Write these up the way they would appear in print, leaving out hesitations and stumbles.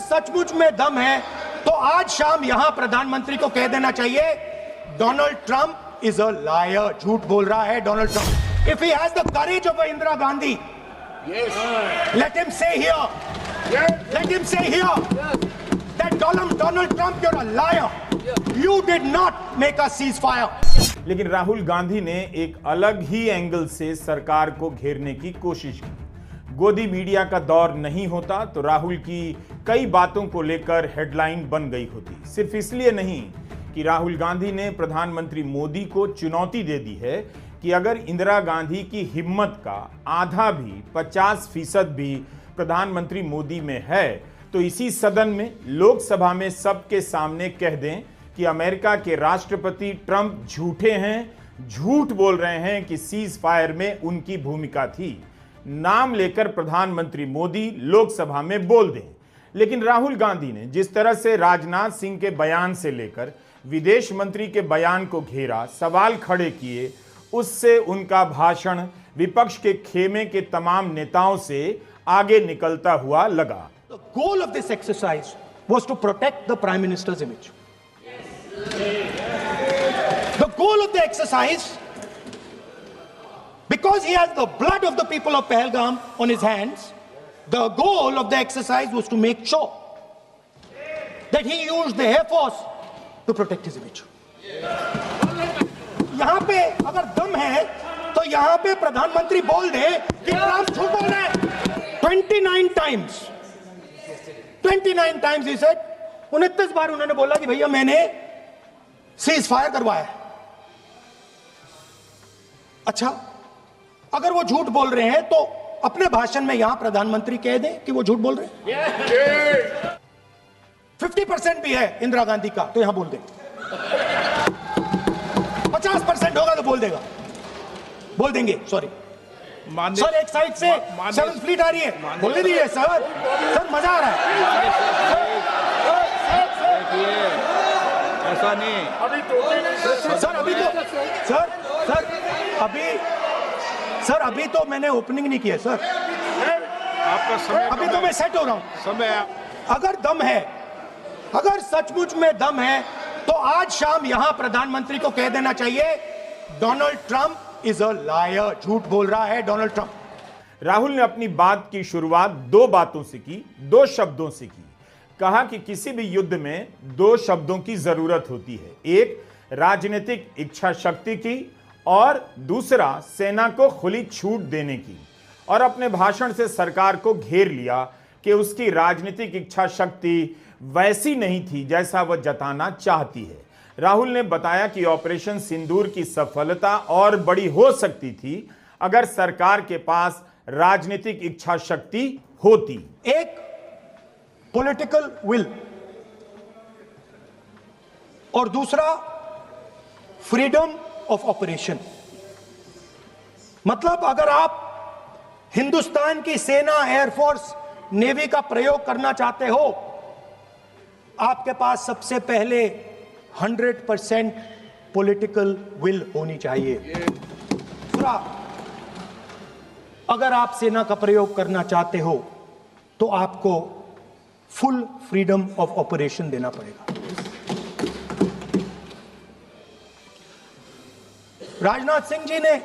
सचमुच में दम है तो आज शाम यहां प्रधानमंत्री को कह देना चाहिए Donald Trump is a liar, झूठ बोल रहा है Donald Trump. If he has the courage of Indira Gandhi, let him say here, let him say here that Donald Trump, you're a liar. You did not make a ceasefire. लेकिन राहुल गांधी ने एक अलग ही angle से सरकार को घेरने की कोशिश की। गोदी मीडिया का दौर नहीं होता तो राहुल की कई बातों को लेकर हेडलाइन बन गई होती। सिर्फ इसलिए नहीं कि राहुल गांधी ने प्रधानमंत्री मोदी को चुनौती दे दी है कि अगर इंदिरा गांधी की हिम्मत का आधा भी 50% भी प्रधानमंत्री मोदी में है तो इसी सदन में, लोकसभा में सबके सामने कह दें कि अमेरिका के राष्ट्रपति ट्रंप झूठे हैं, झूठ बोल रहे हैं कि सीज फायर में उनकी भूमिका थी। नाम लेकर प्रधानमंत्री मोदी लोकसभा में बोल दें। लेकिन राहुल गांधी ने जिस तरह से राजनाथ सिंह के बयान से लेकर विदेश मंत्री के बयान को घेरा, सवाल खड़े किए, उससे उनका भाषण विपक्ष के खेमे के तमाम नेताओं से आगे निकलता हुआ लगा। The goal of this exercise was to protect the Prime Minister's image. The goal of the exercise, because he has the blood of the people of Pahalgam on his hands, the goal of the exercise was to make sure that he used the Air Force to protect his image. यहां पे अगर दम है तो यहां पे प्रधानमंत्री बोल दे कि ट्रंप झूठ बोल रहे हैं। 29 times he said, 29 बार उन्होंने बोला कि भैया मैंने सीज फायर करवाया। अच्छा, अगर वो झूठ बोल रहे हैं तो अपने भाषण में यहां प्रधानमंत्री कह दें कि वो झूठ बोल रहे हैं। 50% भी है इंदिरा गांधी का तो यहां बोल दें। 50% होगा तो बोल देगा, बोल देंगे। सॉरी सर, एक साइड से 7th फ्लीट आ रही है, बोलने दीजिए सर। सर मजा आ रहा है। ऐसा नहीं सर अभी तो सर अभी तो मैंने ओपनिंग नहीं किया सर। आपका समय, अभी तो मैं सेट हो रहा हूं। समय अगर दम है, अगर सचमुच में दम है तो आज शाम यहां प्रधानमंत्री को कह देना चाहिए Donald Trump is a liar, झूठ बोल रहा है डोनाल्ड ट्रंप। राहुल ने अपनी बात की शुरुआत दो बातों से की, दो शब्दों से की। कहा कि किसी भी युद्ध में दो शब्दों की जरूरत होती है, एक राजनीतिक इच्छा शक्ति की और दूसरा सेना को खुली छूट देने की। और अपने भाषण से सरकार को घेर लिया कि उसकी राजनीतिक इच्छा शक्ति वैसी नहीं थी जैसा वह जताना चाहती है। राहुल ने बताया कि ऑपरेशन सिंदूर की सफलता और बड़ी हो सकती थी अगर सरकार के पास राजनीतिक इच्छा शक्ति होती। एक पॉलिटिकल विल और दूसरा फ्रीडम ऑफ ऑपरेशन। मतलब अगर आप हिंदुस्तान की सेना, एयरफोर्स, नेवी का प्रयोग करना चाहते हो, आपके पास सबसे पहले 100% पॉलिटिकल विल होनी चाहिए। दूसरा, अगर आप सेना का प्रयोग करना चाहते हो तो आपको फुल फ्रीडम ऑफ ऑपरेशन देना पड़ेगा। राजनाथ सिंह जी ने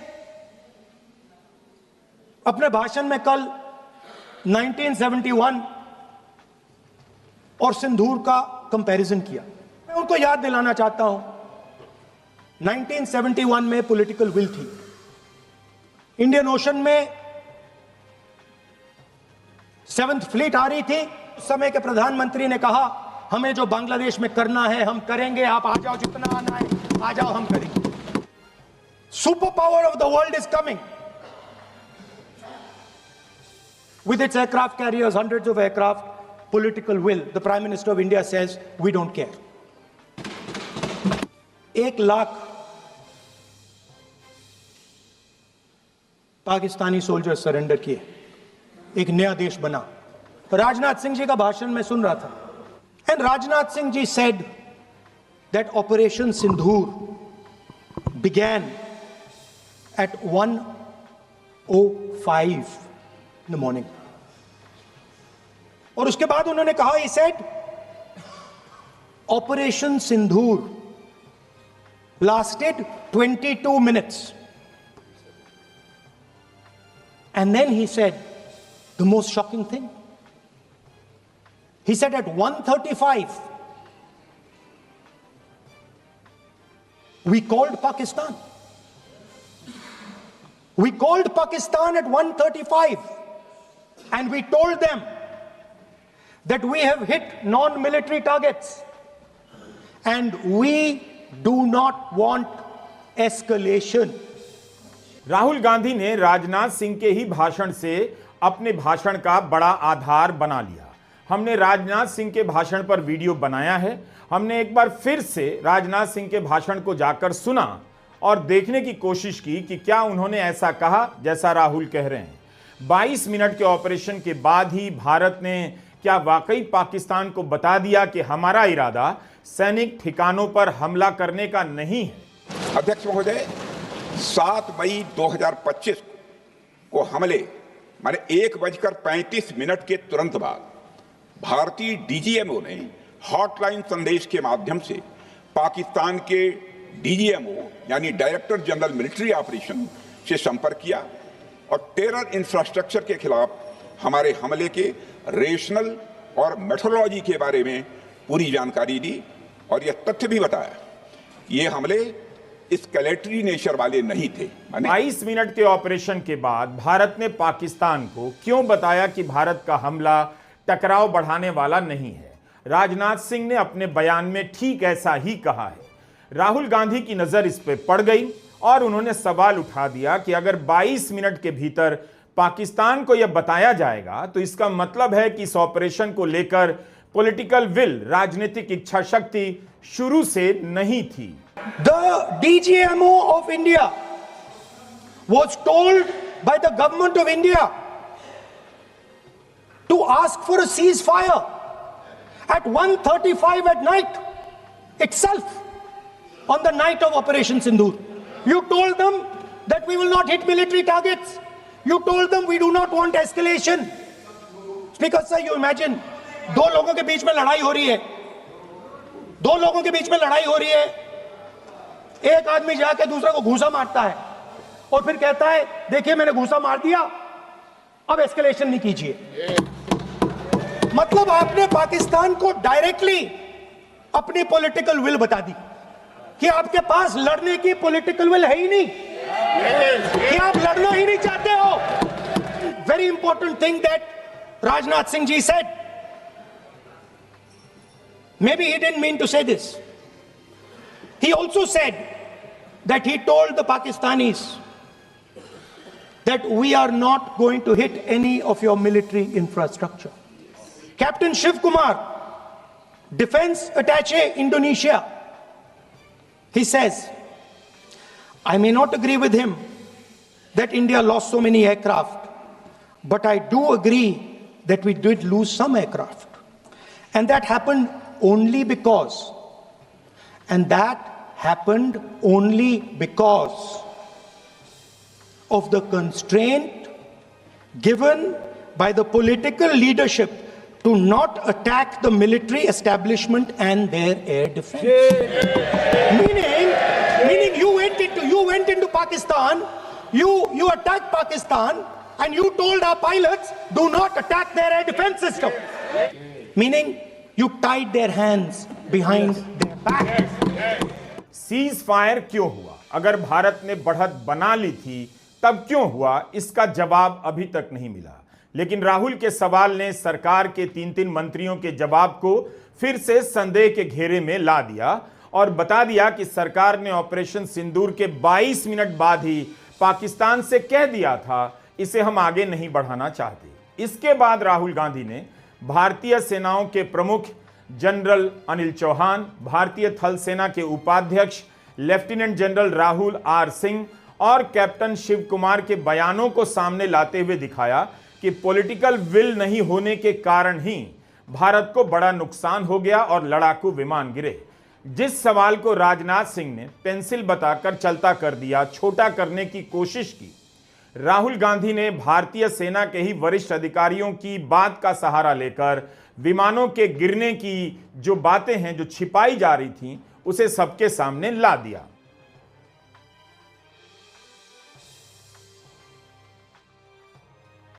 अपने भाषण में कल 1971 और सिंदूर का कंपैरिजन किया। मैं उनको याद दिलाना चाहता हूं, 1971 में पॉलिटिकल विल थी। इंडियन ओशन में 7th फ्लीट आ रही थी। उस समय के प्रधानमंत्री ने कहा हमें जो बांग्लादेश में करना है हम करेंगे, आप आ जाओ, जितना आना है आ जाओ, हम करेंगे। Super power of the world is coming with its aircraft carriers, hundreds of aircraft, political will. The Prime Minister of India says, we don't care. 1 lakh Pakistani soldier surrender किए, एक नया देश बना। राजनाथ सिंह जी का भाषण में सुन रहा था, and Rajnath Singh ji said that Operation Sindoor began at 1:05 in the morning. और उसके बाद उन्होंने कहा, he said, operation Sindoor lasted 22 minutes. And then he said the most shocking thing. He said at 1:35 we called Pakistan. We called Pakistan at 1:35 and we told them that we have hit non-military targets and we do not want escalation. Rahul Gandhi ने राजनाथ सिंह के ही भाषण से अपने भाषण का बड़ा आधार बना लिया। हमने राजनाथ सिंह के भाषण पर वीडियो बनाया है। हमने एक बार फिर से राजनाथ सिंह के भाषण को जाकर सुना और देखने की कोशिश की कि क्या उन्होंने ऐसा कहा जैसा राहुल कह रहे हैं। 22 मिनट के ऑपरेशन के बाद ही भारत ने क्या वाकई पाकिस्तान को बता दिया कि हमारा इरादा सैनिक ठिकानों पर हमला करने का नहीं है। अध्यक्ष महोदय, 7 मई 2025 को हमले माने 1:35 के तुरंत बाद भारतीय डीजीएमओ ने हॉटलाइन संदेश के माध्यम से पाकिस्तान के डीजीएमओ यानी डायरेक्टर जनरल मिलिट्री ऑपरेशन से संपर्क किया और टेरर इंफ्रास्ट्रक्चर के खिलाफ हमारे हमले के रेशनल और मेथोडोलॉजी के बारे में पूरी जानकारी दी और यह तथ्य भी बताया कि ये हमले एस्केलेटरी नेचर वाले नहीं थे। 22 मिनट के ऑपरेशन के बाद भारत ने पाकिस्तान को क्यों बताया कि भारत का हमला टकराव बढ़ाने वाला नहीं है? राजनाथ सिंह ने अपने बयान में ठीक ऐसा ही कहा है। राहुल गांधी की नजर इस पे पड़ गई और उन्होंने सवाल उठा दिया कि अगर 22 मिनट के भीतर पाकिस्तान को यह बताया जाएगा तो इसका मतलब है कि इस ऑपरेशन को लेकर पॉलिटिकल विल, राजनीतिक इच्छा शक्ति शुरू से नहीं थी। The DGMO of India was told by the government of India to ask for a ceasefire at 1:35 at night itself, on the night of Operation Sindoor. You told them that we will not hit military targets. You told them we do not want escalation. Speaker sir, you imagine, दो लोगों के बीच में लड़ाई हो रही है, दो लोगों के बीच में लड़ाई हो रही है, एक आदमी जाके दूसरे को घूंसा मारता है और फिर कहता है देखिए मैंने घूंसा मार दिया, अब एस्केलेशन नहीं कीजिए। मतलब आपने पाकिस्तान को डायरेक्टली अपनी पॉलिटिकल विल बता दी कि आपके पास लड़ने की पॉलिटिकल विल है ही नहीं, कि आप लड़ना ही नहीं चाहते हो। Very important thing that Rajnath Singh ji said, maybe he didn't mean to say this. He also said that he told the Pakistanis that we are not going to hit any of your military infrastructure. Captain Shiv Kumar, Defense Attaché Indonesia, he says, I may not agree with him that India lost so many aircraft, but I do agree that we did lose some aircraft. And that happened only because of the constraint given by the political leadership to not attack the military establishment and their air defense. Meaning you went into Pakistan, you attacked Pakistan and you told our pilots do not attack their air defense system. Meaning you tied their hands behind their back. Cease fire क्यों हुआ? अगर भारत ने बढ़त बना ली थी तब क्यों हुआ? इसका जवाब अभी तक नहीं मिला। लेकिन राहुल के सवाल ने सरकार के 3 मंत्रियों के जवाब को फिर से संदेह के घेरे में ला दिया और बता दिया कि सरकार ने ऑपरेशन सिंदूर के 22 मिनट बाद ही पाकिस्तान से कह दिया था इसे हम आगे नहीं बढ़ाना चाहते। इसके बाद राहुल गांधी ने भारतीय सेनाओं के प्रमुख जनरल अनिल चौहान, भारतीय थल सेना के उपाध्यक्ष lieutenant general Rahul R Singh और कैप्टन शिव कुमार के बयानों को सामने लाते हुए दिखाया कि पॉलिटिकल विल नहीं होने के कारण ही भारत को बड़ा नुकसान हो गया और लड़ाकू विमान गिरे। जिस सवाल को राजनाथ सिंह ने पेंसिल बताकर चलता कर दिया, छोटा करने की कोशिश की, राहुल गांधी ने भारतीय सेना के ही वरिष्ठ अधिकारियों की बात का सहारा लेकर विमानों के गिरने की जो बातें हैं जो छिपाई जा रही थीं उसे सबके सामने ला दिया।